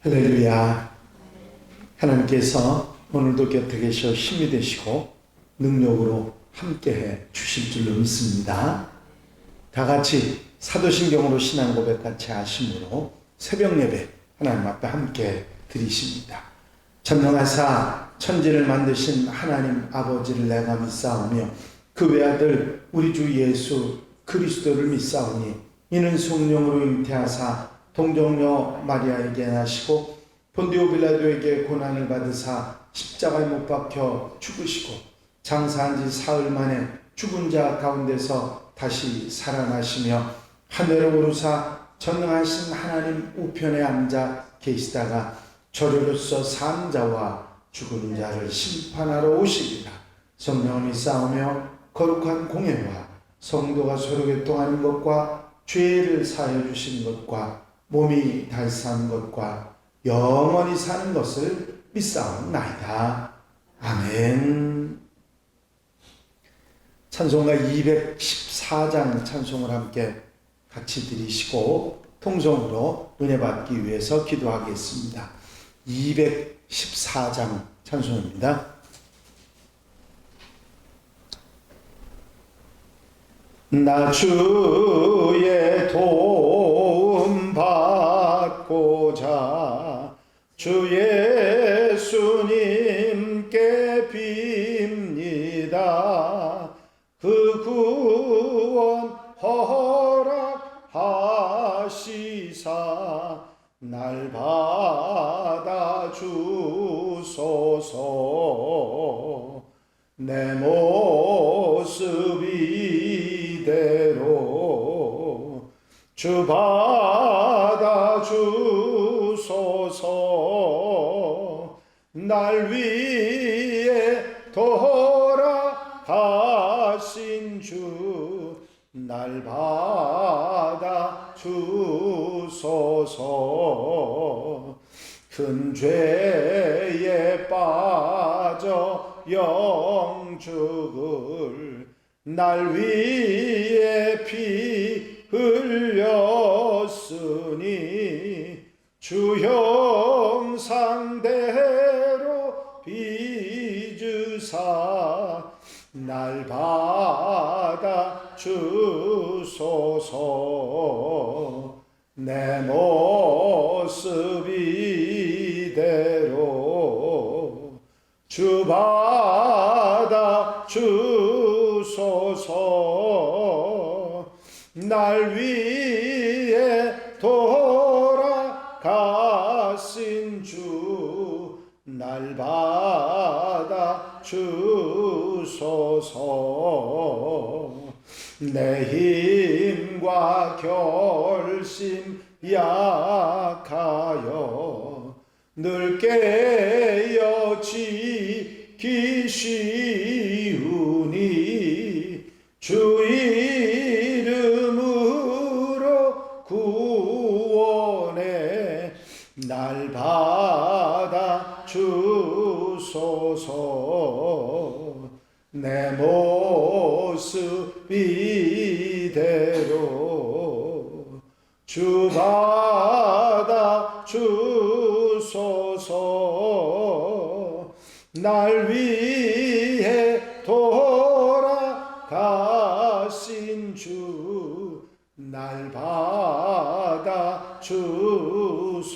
할렐루야. 하나님께서 오늘도 곁에 계셔 힘이 되시고 능력으로 함께해 주실 줄로 믿습니다. 다 같이 사도신경으로 신앙 고백 같이 하심으로 새벽 예배 하나님 앞에 함께 드리십니다. 전능하사 천지를 만드신 하나님 아버지를 내가 믿사오며 그 외아들 우리 주 예수 그리스도를 믿사오니 이는 성령으로 잉태하사 동정녀 마리아에게 나시고 본디오 빌라도에게 고난을 받으사 십자가에 못 박혀 죽으시고 장사한 지 사흘 만에 죽은 자 가운데서 다시 살아나시며 하늘에 오르사 전능하신 하나님 우편에 앉아 계시다가 저리로서 산 자와 죽은 자를 심판하러 오시리라. 성령을 믿사오며 거룩한 공예와 성도가 서로 교통하는 것과 죄를 사하여 주시는 것과 몸이 달사한 것과 영원히 사는 것을 믿사옵나이다. 아멘. 찬송가 214장 찬송을 함께 같이 드리시고 통성으로 은혜 받기 위해서 기도하겠습니다. 214장 찬송입니다. 나 주의 도움 받고자 주 예수님께 빕니다. 그 구원 허락하시사 날 받아 주소서. 내 모습 이대로 주 받아 주소서. 날 위해 돌아가신 주 날 받아 주소서. 큰 죄에 빠져 영죽을 날 위해 피 흘렸으니 주 형상대로 빚으사 날 받아 주소서. 내 모습 이대로 주 받아 주소서. 날 위해 돌아가신 주 날 받아 주소서. 내 힘과 결심 약하여 늘 깨어 지키시우니 주 이름으로 구원해 날 받아 주소서. 내 모습 이대로 주 받아 주소서. 날 위해 돌아가신 주 날 받아 주소서.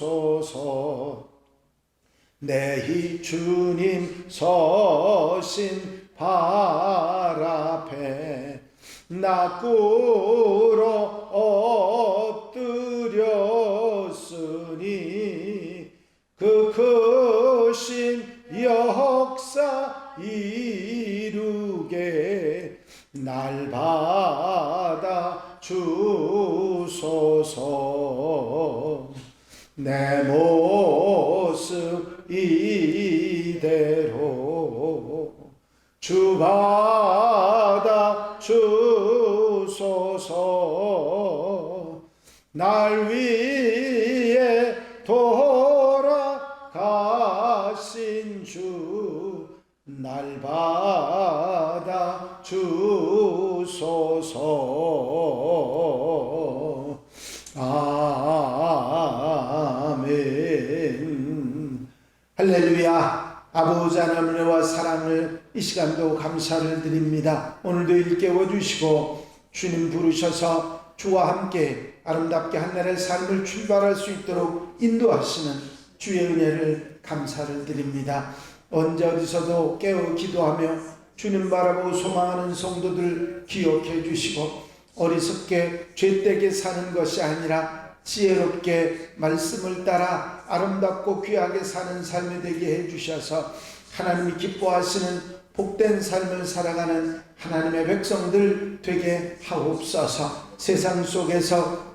내 주님 서신 발 앞에 나 꿇어 엎드렸으니 그 크신 역사 이루게 날 받아 주소서. 내 모습 이대로 주 받아 주소서. 날 위해 돌아가신 주 날 받아 주소서. 아멘. 할렐루야. 아버지 하나님의 은혜와 사랑을 이 시간도 감사를 드립니다. 오늘도 일깨워 주시고 주님 부르셔서 주와 함께 아름답게 한날의 삶을 출발할 수 있도록 인도하시는 주의 은혜를 감사를 드립니다. 언제 어디서도 깨어 기도하며 주님 바라보고 소망하는 성도들 기억해 주시고 어리석게 죄되게 사는 것이 아니라 지혜롭게 말씀을 따라 아름답고 귀하게 사는 삶이 되게 해주셔서 하나님이 기뻐하시는 복된 삶을 살아가는 하나님의 백성들 되게 하옵소서. 세상 속에서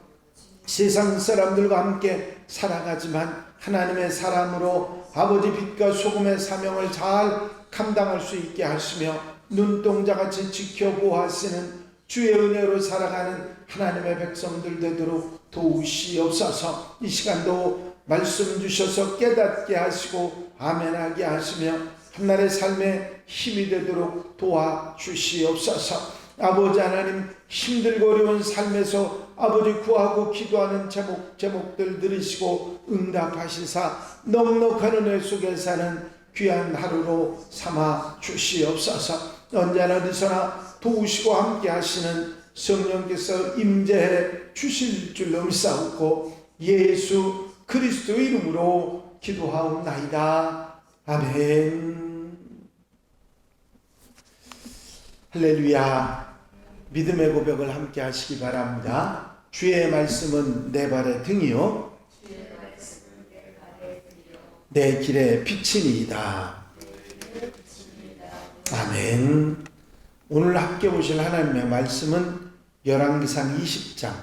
세상 사람들과 함께 살아가지만 하나님의 사람으로 아버지 빛과 소금의 사명을 잘 감당할 수 있게 하시며 눈동자같이 지켜보호하시는 주의 은혜로 살아가는 하나님의 백성들 되도록 도우시옵소서. 이 시간도 말씀 주셔서 깨닫게 하시고 아멘하게 하시며 한날의 삶에 힘이 되도록 도와주시옵소서. 아버지 하나님, 힘들고 어려운 삶에서 아버지 구하고 기도하는 제목들 들으시고 응답하시사 넉넉한 은혜 속에 사는 귀한 하루로 삼아 주시옵소서. 언제나 어디서나 도우시고 함께 하시는 성령께서 임재해 주실 줄로 믿사옵고 예수 그리스도 이름으로 기도하옵나이다. 아멘. 할렐루야. 믿음의 고백을 함께 하시기 바랍니다. 주의 말씀은 내 발의 등이요 내 길의 빛이니이다. 아멘. 오늘 함께 보실 하나님의 말씀은 열왕기상 20장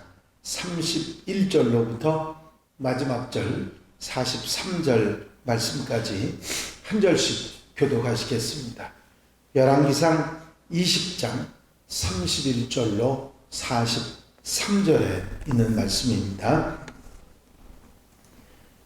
31절로부터 마지막 절 43절 말씀까지 한 절씩 교독하시겠습니다. 열왕기상 20장 31절로 43절에 있는 말씀입니다.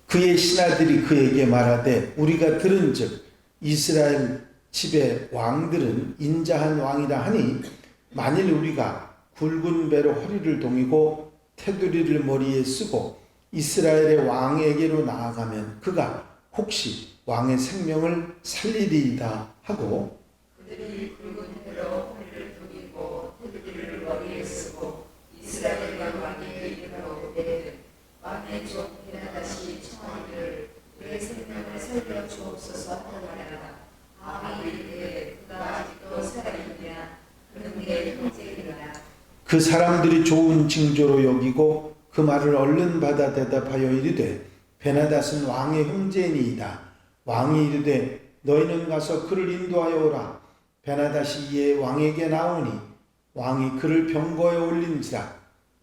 그의 신하들이 그에게 말하되 우리가 들은즉 이스라엘 집의 왕들은 인자한 왕이라 하니 만일 우리가 굵은 배로 허리를 동이고 테두리를 머리에 쓰고 이스라엘의 왕에게로 나아가면 그가 혹시 왕의 생명을 살리리이다 하고 그들이 굵은 배로 허리를 동이고 테두리를 머리에 쓰고 이스라엘 왕에게 이르러오되 왕의 종 베나다시 청하기를 그의 생명을 살려 주옵소서 하더라. 왕이 이르되 그가 아직도 살아있느냐 그는 내 형제이라. 그 사람들이 좋은 징조로 여기고 그 말을 얼른 받아 대답하여 이르되 베나닷은 왕의 형제니이다. 왕이 이르되 너희는 가서 그를 인도하여 오라. 베나닷이 이에 왕에게 나오니 왕이 그를 병거에 올린지라.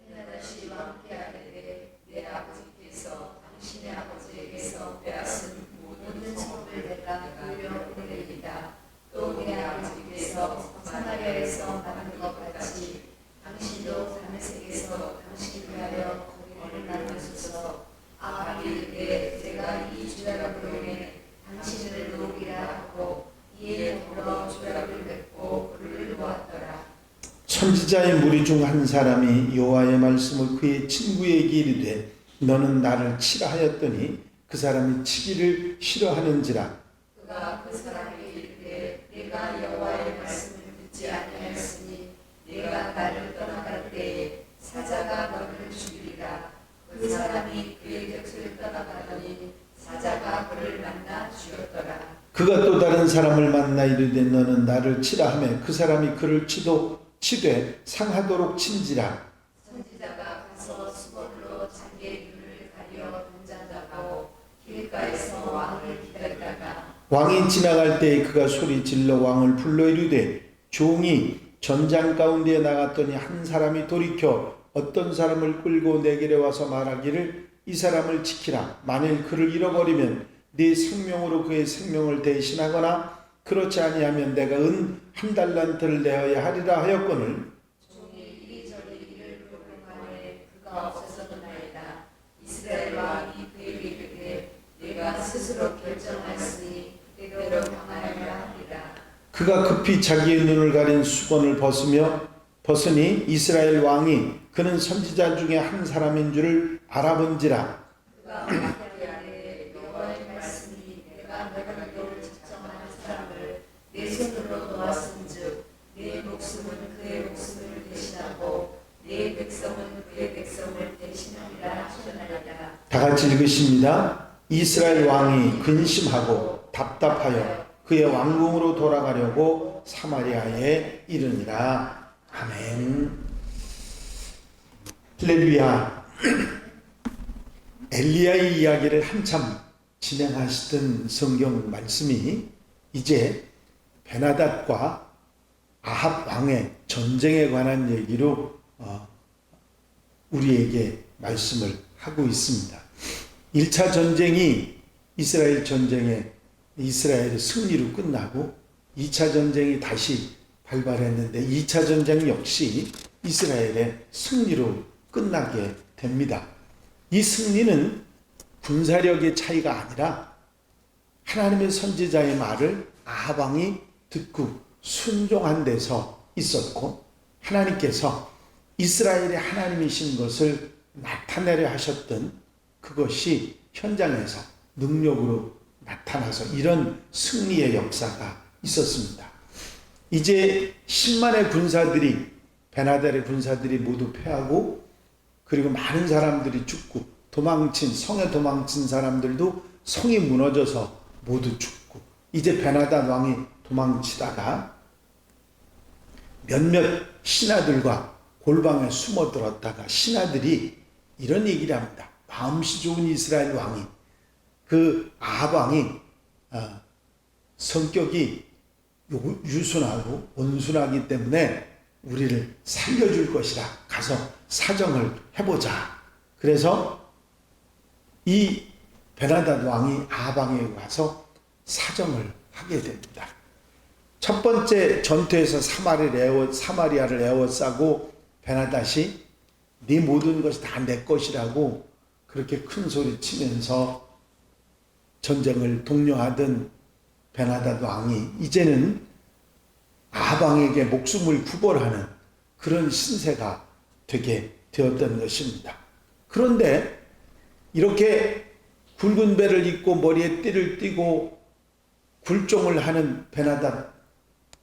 베나닷이 왕께 아뢰되 내 아버지께서 당신의 아버지에게서 빼앗은 모든 성을 내가 돌려보내리이다. 또 내 아버지께서 사마리아에서 나는 것 같이 당신도 다메섹에서 당신을 위하여 거리를 나누소서. 아합이 이르되 제가 이 조약으로 인해 당신을 놓으리라 하고 이에 더불어 조약을 맺고 그를 놓았더라. 선지자의 무리 중 한 사람이 여호와의 말씀을 그의 친구에게 이르되 너는 나를 치라 하였더니 그 사람이 치기를 싫어하는지라. 그가 그 사람에게 이르되 내가 여호와의 말씀을 듣지 아니하였으니 내가 나를 떠나갈 때에 사자가 너를 죽이리라. 그 사람이 그의 곁을 떠나가더니 사자가 그를 만나 죽였더라. 그가 또 다른 사람을 만나 이르되 너는 나를 치라 하매 그 사람이 그를 치되 상하도록 친지라. 선지자가 가서 수건으로 장의 눈을 가려 동자다고 길가에서 왕을 기다리다가 왕이 지나갈 때에 그가 소리 질러 왕을 불러 이르되 종이 전장 가운데에 나갔더니 한 사람이 돌이켜 어떤 사람을 끌고 내게로 와서 말하기를 이 사람을 지키라. 만일 그를 잃어버리면 네 생명으로 그의 생명을 대신하거나 그렇지 아니하면 내가 은 한 달란트를 내어야 하리라 하였거늘 종이 이리저리 이를 물어보간에 그가 없어졌나이다. 이스라엘 왕이 그에게 이르되 내가 스스로 결정하였으니 그대로 당하여야 하리라. 그가 급히 자기의 눈을 가린 수건을 벗으니 이스라엘 왕이 그는 선지자 중에 한 사람인 줄을 알아본지라. 그가 왕에게 아뢰되 여호와의 말씀이 내가 되시느니라 하셨나이다. 다 같이 읽으십니다. 이스라엘 왕이 근심하고 답답하여 그의 왕궁으로 돌아가려고 사마리아에 이르니라. 아멘. 할렐루야. 엘리야의 이야기를 한참 진행하시던 성경 말씀이 이제 베나닷과 아합 왕의 전쟁에 관한 얘기로 우리에게 말씀을 하고 있습니다. 1차 전쟁이 이스라엘 전쟁에 이스라엘의 승리로 끝나고 2차 전쟁이 다시 발발했는데 2차 전쟁 역시 이스라엘의 승리로 끝나게 됩니다. 이 승리는 군사력의 차이가 아니라 하나님의 선지자의 말을 아합 왕이 듣고 순종한 데서 있었고 하나님께서 이스라엘의 하나님이신 것을 나타내려 하셨던 그것이 현장에서 능력으로 나타나서 이런 승리의 역사가 있었습니다. 이제 10만의 군사들이 베나델의 군사들이 모두 패하고 그리고 많은 사람들이 죽고 성에 도망친 사람들도 성이 무너져서 모두 죽고 이제 베나닷 왕이 도망치다가 몇몇 신하들과 골방에 숨어들었다가 신하들이 이런 얘기를 합니다. 마음씨 좋은 이스라엘 왕이 그 아합 왕이 성격이 유순하고 온순하기 때문에 우리를 살려줄 것이라 가서 사정을 해보자. 그래서 이 베나닷 왕이 아합 왕에 가서 사정을 하게 됩니다. 첫 번째 전투에서 사마리아를 에워싸고 베나닷이 네 모든 것이 다 내 것이라고 그렇게 큰 소리 치면서 전쟁을 독려하던 베나닷 왕이 이제는 아합 왕에게 목숨을 구벌하는 그런 신세가 되게 되었던 것입니다. 그런데 이렇게 굵은 배를 입고 머리에 띠를 띠고 굴종을 하는 베나닷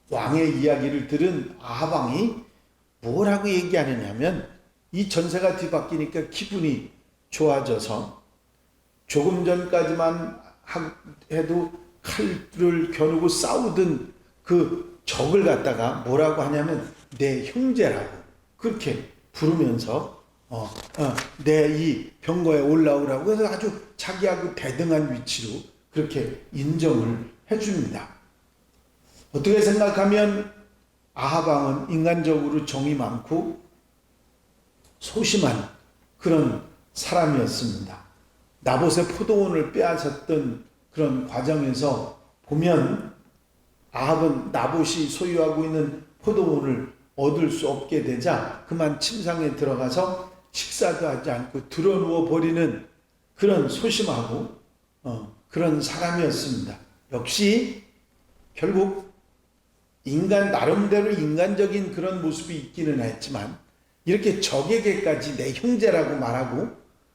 왕의 이야기를 들은 아합 왕이 뭐라고 얘기하느냐면 이 전세가 뒤바뀌니까 기분이 좋아져서 조금 전까지만 해도 칼을 겨누고 싸우던 그 적을 갖다가 뭐라고 하냐면 내 형제라고 그렇게 부르면서 내 이 병거에 올라오라고 해서 아주 자기하고 대등한 위치로 그렇게 인정을 해줍니다. 어떻게 생각하면 아합 왕은 인간적으로 정이 많고 소심한 그런 사람이었습니다. 나봇의 포도원을 빼앗았던 그런 과정에서 보면 아합은 나봇이 소유하고 있는 포도원을 얻을 수 없게 되자 그만 침상에 들어가서 식사도 하지 않고 드러누워 버리는 그런 소심하고 그런 사람이었습니다. 역시 결국 나름대로 인간적인 그런 모습이 있기는 했지만 이렇게 적에게까지 내 형제라고 말하고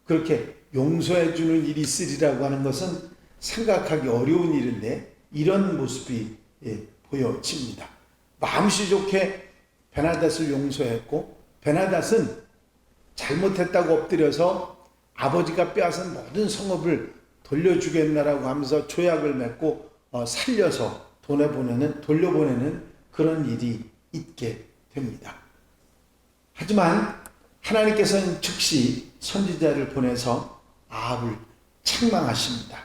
그렇게 용서해주는 일이 있으리라고 하는 것은 생각하기 어려운 일인데 이런 모습이 보여집니다. 마음씨 좋게 베나닷을 용서했고 베나닷은 잘못했다고 엎드려서 아버지가 빼앗은 모든 성읍을 돌려주겠나라고 하면서 조약을 맺고 살려서 돌려보내는 그런 일이 있게 됩니다. 하지만 하나님께서는 즉시 선지자를 보내서 아합을 책망하십니다.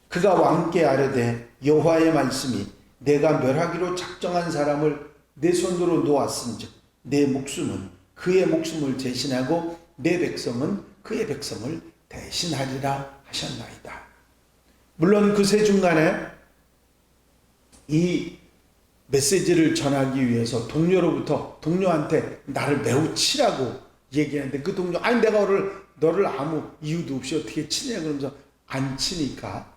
그가 왕께 아뢰되 여호와의 말씀이 내가 멸하기로 작정한 사람을 내 손으로 놓았은즉 내 목숨은 그의 목숨을 대신하고 내 백성은 그의 백성을 대신하리라 하셨나이다. 물론 그새 중간에 이 메시지를 전하기 위해서 동료한테 나를 매우 치라고 얘기하는데 그 동료 아니 내가 너를 아무 이유도 없이 어떻게 치냐 그러면서 안 치니까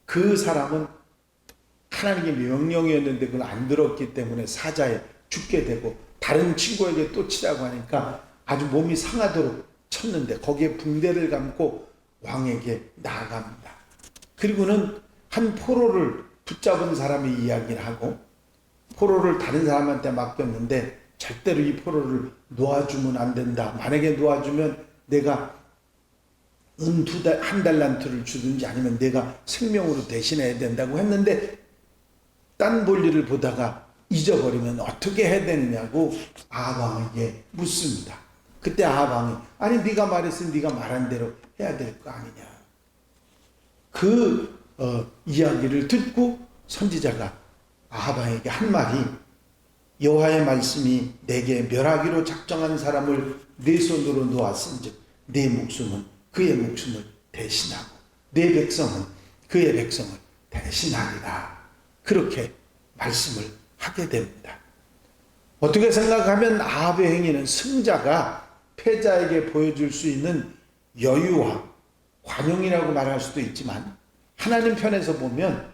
그 사람은 하나님의 명령이었는데 그걸 안 들었기 때문에 사자에 죽게 되고 다른 친구에게 또 치라고 하니까 아주 몸이 상하도록 쳤는데 거기에 붕대를 감고 왕에게 나아갑니다. 그리고는 한 포로를 붙잡은 사람이 이야기를 하고 포로를 다른 사람한테 맡겼는데 절대로 이 포로를 놓아주면 안 된다. 만약에 놓아주면 내가 한 달란트를 주든지 아니면 내가 생명으로 대신해야 된다고 했는데 딴 볼일을 보다가 잊어버리면 어떻게 해야 되느냐고 아합왕에게 묻습니다. 그때 아합왕이 아니 네가 말했으니 네가 말한 대로 해야 될 거 아니냐. 그 이야기를 듣고 선지자가 아합왕에게 한 말이 여호와의 말씀이 내게 멸하기로 작정한 사람을 내 손으로 놓았은즉 내 목숨은 그의 목숨을 대신하고 내 백성은 그의 백성을 대신하리라. 그렇게 말씀을 하게 됩니다. 어떻게 생각하면 아합의 행위는 승자가 패자에게 보여줄 수 있는 여유와 관용이라고 말할 수도 있지만 하나님 편에서 보면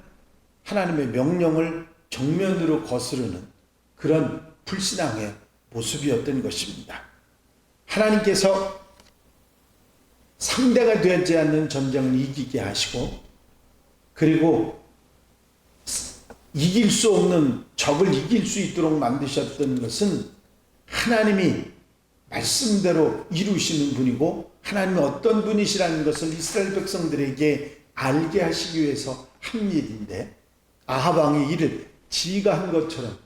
하나님의 명령을 정면으로 거스르는 그런 불신앙의 모습이었던 것입니다. 하나님께서 상대가 되지 않는 전쟁을 이기게 하시고 그리고 이길 수 없는 적을 이길 수 있도록 만드셨던 것은 하나님이 말씀대로 이루시는 분이고 하나님이 어떤 분이시라는 것을 이스라엘 백성들에게 알게 하시기 위해서 한 일인데 아합 왕의 일을 지가 한 것처럼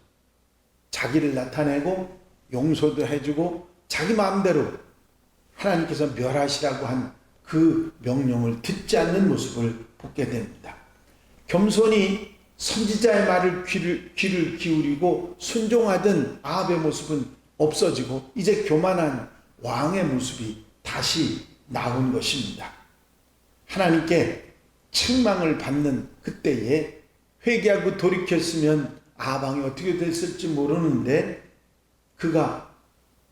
자기를 나타내고 용서도 해주고 자기 마음대로 하나님께서 멸하시라고 한 그 명령을 듣지 않는 모습을 보게 됩니다. 겸손히 선지자의 말을 귀를 기울이고 순종하던 아합의 모습은 없어지고 이제 교만한 왕의 모습이 다시 나온 것입니다. 하나님께 책망을 받는 그때에 회개하고 돌이켰으면 아합 왕이 어떻게 됐을지 모르는데 그가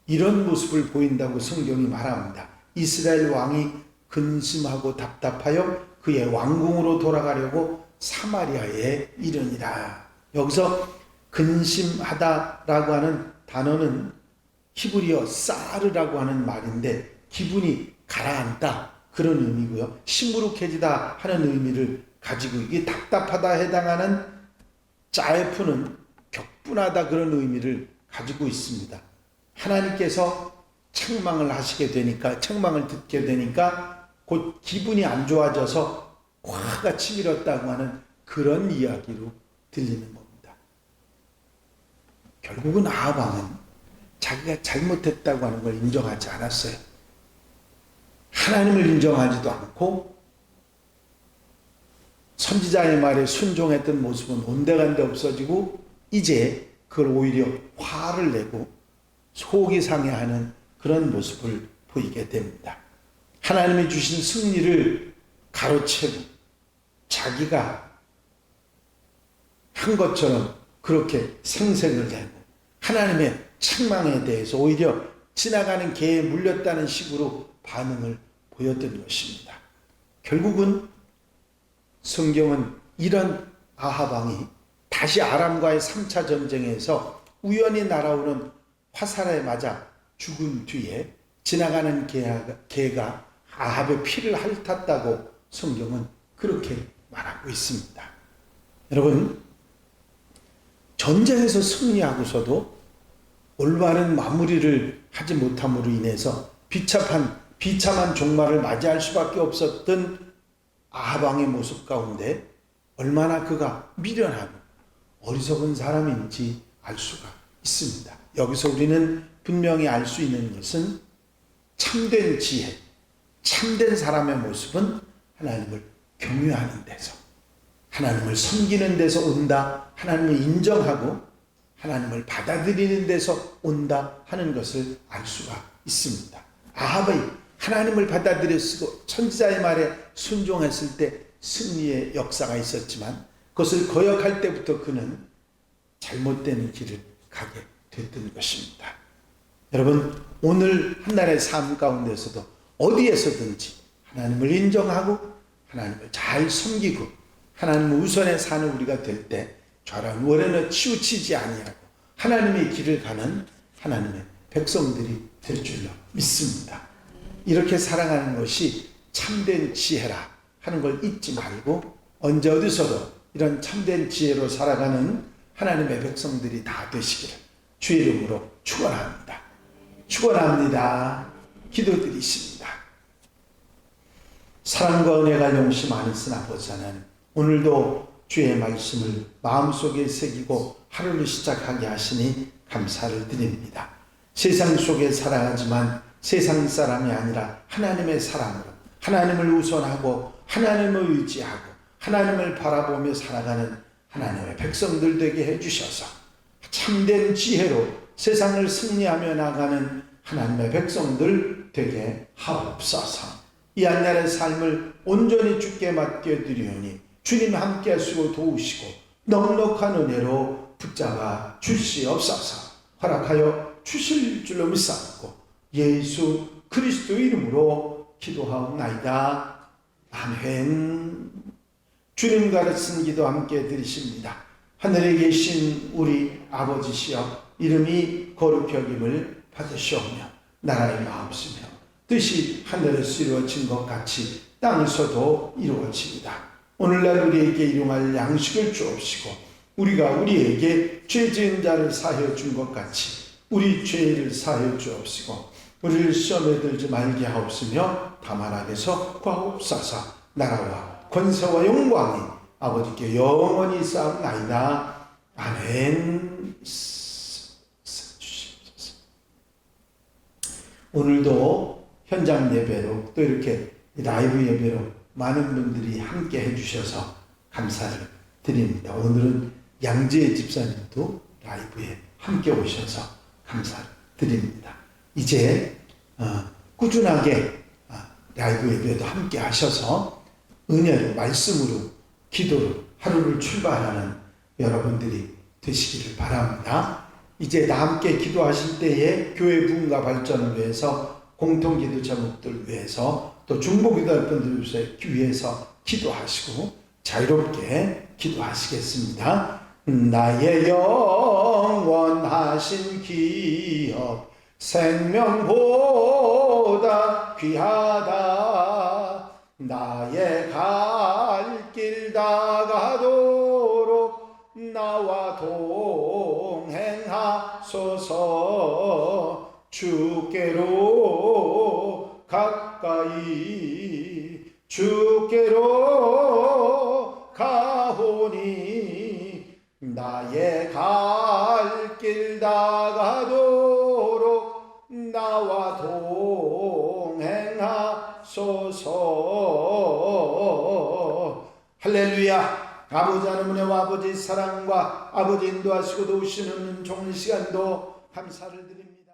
이런 모습을 보인다고 성경이 말합니다. 이스라엘 왕이 근심하고 답답하여 그의 왕궁으로 돌아가려고 사마리아에 이르니라. 여기서 근심하다라고 하는 단어는 히브리어 사르라고 하는 말인데 기분이 가라앉다 그런 의미고요. 시무룩해지다 하는 의미를 가지고 이게 답답하다 해당하는 짜에프는 격분하다 그런 의미를 가지고 있습니다. 하나님께서 책망을 하시게 되니까 책망을 듣게 되니까 곧 기분이 안 좋아져서 화가 치밀었다고 하는 그런 이야기로 들리는 겁니다. 결국은 아합 왕은 자기가 잘못했다고 하는 걸 인정하지 않았어요. 하나님을 인정하지도 않고 선지자의 말에 순종했던 모습은 온데간데 없어지고 이제 그걸 오히려 화를 내고 속이 상해하는 그런 모습을 보이게 됩니다. 하나님이 주신 승리를 가로채고 자기가 한 것처럼 그렇게 생색을 내고 하나님의 책망에 대해서 오히려 지나가는 개에 물렸다는 식으로 반응을 보였던 것입니다. 결국은 성경은 이런 아합 왕이 다시 아람과의 3차 전쟁에서 우연히 날아오는 화살에 맞아 죽은 뒤에 지나가는 개가 아합의 피를 핥았다고 성경은 그렇게 말하고 있습니다. 여러분, 전쟁에서 승리하고서도 올바른 마무리를 하지 못함으로 인해서 비참한 종말을 맞이할 수밖에 없었던 아합 왕의 모습 가운데 얼마나 그가 미련하고 어리석은 사람인지 알 수가 있습니다. 여기서 우리는 분명히 알 수 있는 것은 참된 지혜, 참된 사람의 모습은 하나님을 경외하는 데서, 하나님을 섬기는 데서 온다, 하나님을 인정하고 하나님을 받아들이는 데서 온다 하는 것을 알 수가 있습니다. 아합이 하나님을 받아들였고 선지자의 말에 순종했을 때 승리의 역사가 있었지만 그것을 거역할 때부터 그는 잘못된 길을 가게 됐던 것입니다. 여러분, 오늘 한날의 삶 가운데서도 어디에서든지 하나님을 인정하고 하나님을 잘 섬기고 하나님을 우선에 사는 우리가 될 때 좌란 우월에는 치우치지 아니하고 하나님의 길을 가는 하나님의 백성들이 될 줄로 믿습니다. 이렇게 살아가는 것이 참된 지혜라 하는 걸 잊지 말고 언제 어디서도 이런 참된 지혜로 살아가는 하나님의 백성들이 다 되시기를 주의 이름으로 축원합니다. 축원합니다. 기도드리십니다. 사랑과 은혜가 용심하는 아버지 하나님, 오늘도 주의 말씀을 마음속에 새기고 하루를 시작하게 하시니 감사를 드립니다. 세상 속에 살아가지만 세상 사람이 아니라 하나님의 사람으로 하나님을 우선하고 하나님을 의지하고 하나님을 바라보며 살아가는 하나님의 백성들 되게 해주셔서 참된 지혜로 세상을 승리하며 나가는 하나님의 백성들 되게 하옵소서. 이 한날의 삶을 온전히 주께 맡겨드리오니 주님 함께 하시고 도우시고 넉넉한 은혜로 붙잡아 주시옵소서. 허락하여 주실 줄로 믿사옵고 예수 그리스도 이름으로 기도하옵나이다. 아멘. 주님 가르친 기도 함께 드리십니다. 하늘에 계신 우리 아버지시여, 이름이 거룩히 여김을 받으시오며 나라의 마음쓰며 뜻이 하늘에서 이루어진 것 같이 땅에서도 이루어집니다. 오늘날 우리에게 일용할 양식을 주옵시고 우리가 우리에게 죄 지은 자를 사하여 준 것 같이 우리 죄를 사하여 주옵시고 우리를 시험에 들지 말게 하옵시며 다만 악에서 구하옵소서. 나라와 권세와 영광이 아버지께 영원히 쌓옵나이다. 아멘. 오늘도 현장 예배로 또 이렇게 라이브 예배로 많은 분들이 함께 해주셔서 감사를 드립니다. 오늘은 양재 집사님도 라이브에 함께 오셔서 감사를 드립니다. 이제 꾸준하게 라이브 예배도 함께 하셔서 은혜로 말씀으로 기도로 하루를 출발하는 여러분들이 되시기를 바랍니다. 이제 다 함께 기도하실 때에 교회 부흥과 발전을 위해서 공통기도 제목들 위해서 또 중보기도할 분들 위해서 기도하시고 자유롭게 기도하시겠습니다. 나의 영원하신 기업 생명보다 귀하다. 나의 갈 길 다가도록 나와 동행하소서. 주께로 가까이 주께로 가오니 나의 갈 길 다가도록 나와 동행하소서. 할렐루야. 아버지 하나님의 은혜와 아버지 사랑과 아버지 인도하시고 도우시는 종일 시간도 감사를 드립니다.